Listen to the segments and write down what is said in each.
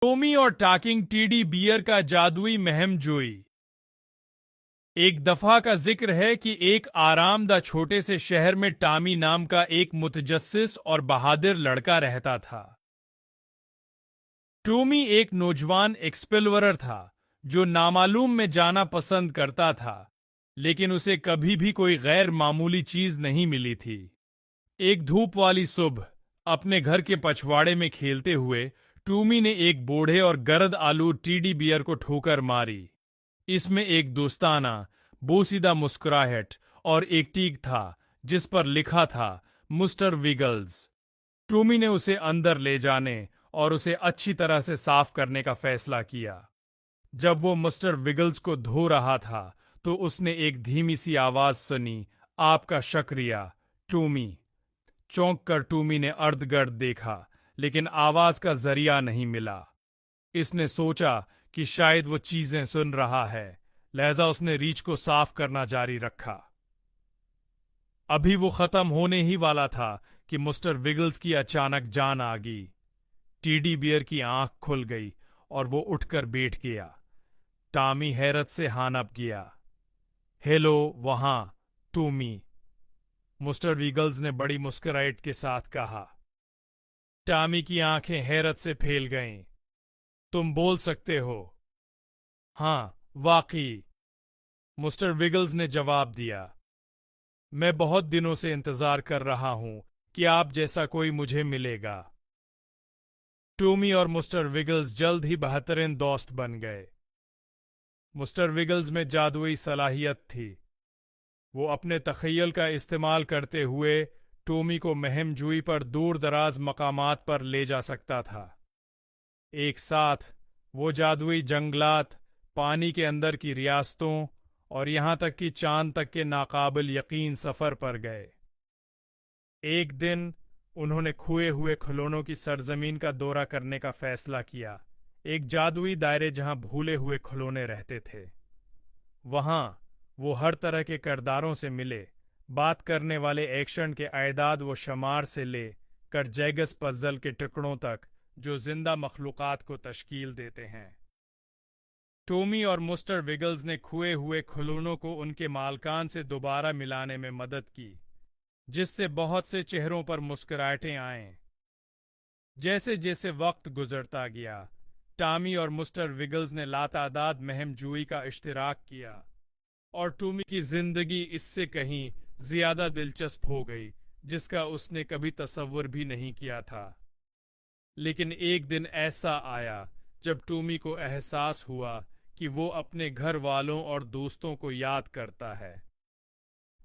Tommy और talking teddy bear का जादुई महम जोई। एक दफा का जिक्र है कि एक आरामदा छोटे से शहर में टॉमी नाम का एक मुतजस्सिस और बहादुर लड़का रहता था। टॉमी एक नौजवान एक्सप्लोरर था जो नामालूम में जाना पसंद करता था, लेकिन उसे कभी भी कोई गैर मामूली चीज नहीं मिली थी। एक धूप वाली सुबह अपने घर के पछवाड़े में खेलते हुए टॉमी ने एक बूढ़े और गर्द आलू टेडी बियर को ठोकर मारी। इसमें एक दोस्ताना बोसीदा मुस्कुराहट और एक टीक था जिस पर लिखा था मिस्टर विगल्स। टॉमी ने उसे अंदर ले जाने और उसे अच्छी तरह से साफ करने का फैसला किया। जब वो मिस्टर विगल्स को धो रहा था तो उसने एक धीमी सी आवाज सुनी, आपका शुक्रिया टॉमी। चौंक कर टॉमी ने अर्द गिर्द देखा, लेकिन आवाज का जरिया नहीं मिला। इसने सोचा कि शायद वो चीजें सुन रहा है, लिहाजा उसने रीछ को साफ करना जारी रखा। अभी वो खत्म होने ही वाला था कि मिस्टर विगल्स की अचानक जान आ गई। टेडी बियर की आंख खुल गई और वो उठकर बैठ गया। टॉमी हैरत से हानप गया। हेलो वहां टॉमी, मिस्टर विगल्स ने बड़ी मुस्कुराहट के साथ कहा। टॉमी की आंखें हैरत से फैल गईं। तुम बोल सकते हो? हाँ वाकई, मिस्टर विगल्स ने जवाब दिया। मैं बहुत दिनों से इंतजार कर रहा हूं कि आप जैसा कोई मुझे मिलेगा। टॉमी और मिस्टर विगल्स जल्द ही बेहतरीन दोस्त बन गए। मिस्टर विगल्स में जादुई सलाहियत थी। वो अपने तखय्युल का इस्तेमाल करते हुए टॉमी को महमजूई पर दूर दराज मकामात पर ले जा सकता था। एक साथ वो जादुई जंगलात, पानी के अंदर की रियासतों और यहां तक कि चांद तक के नाकाबिल यकीन सफर पर गए। एक दिन उन्होंने खोए हुए खिलौनों की सरजमीन का दौरा करने का फैसला किया, एक जादुई दायरे जहां भूले हुए खिलौने रहते थे। वहां वो हर तरह के किरदारों से मिले, बात करने वाले एक्शन के आयदाद व शमार से ले कर जैगस पजल के टुकड़ों तक जो जिंदा मखलूकात को तश्कील देते हैं। टॉमी और मिस्टर विगल्स ने खोए हुए खिलौनों को उनके मालकान से दोबारा मिलाने में मदद की, जिससे बहुत से चेहरों पर मुस्कुराहटें आएं। जैसे जैसे वक्त गुजरता गया, टॉमी और मिस्टर विगल्स ने लातादाद महमजूई का इश्तिराक किया और टॉमी की जिंदगी इससे कहीं ज्यादा दिलचस्प हो गई, जिसका उसने कभी तसव्वुर भी नहीं किया था। लेकिन एक दिन ऐसा आया जब टॉमी को एहसास हुआ कि वो अपने घर वालों और दोस्तों को याद करता है।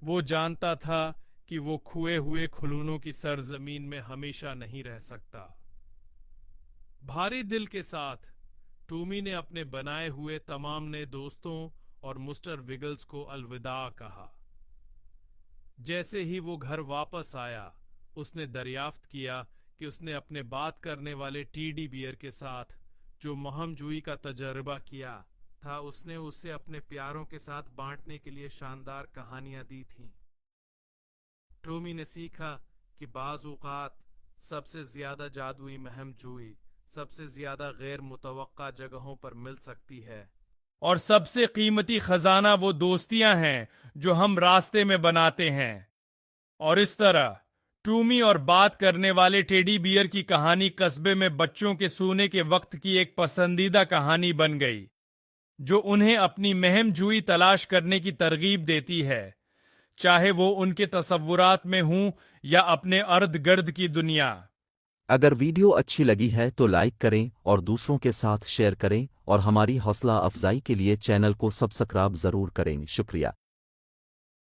वो जानता था कि वो खोए हुए खिलौनों की सरजमीन में हमेशा नहीं रह सकता। भारी दिल के साथ टॉमी ने अपने बनाए हुए तमाम नए दोस्तों और मिस्टर विगल्स को अलविदा कहा। जैसे ही वो घर वापस आया, उसने दरियाफ्त किया कि उसने अपने बात करने वाले टेडी बियर के साथ जो महमजूई का तजर्बा किया था, उसने उसे अपने प्यारों के साथ बांटने के लिए शानदार कहानियां दी थीं। टॉमी ने सीखा कि बाज़ औक़ात सबसे ज्यादा जादुई महमजूई सबसे ज्यादा गैर मुतवक्का जगहों पर मिल सकती है, और सबसे कीमती खजाना वो दोस्तियां हैं जो हम रास्ते में बनाते हैं। और इस तरह टॉमी और बात करने वाले टेडी बियर की कहानी कस्बे में बच्चों के सोने के वक्त की एक पसंदीदा कहानी बन गई, जो उन्हें अपनी महमजूई तलाश करने की तरगीब देती है, चाहे वो उनके तसव्वुरात में हूं या अपने अर्द गिर्द की दुनिया। अगर वीडियो अच्छी लगी है तो लाइक करें और दूसरों के साथ शेयर करें, और हमारी हौसला अफजाई के लिए चैनल को सब्सक्राइब जरूर करें। शुक्रिया।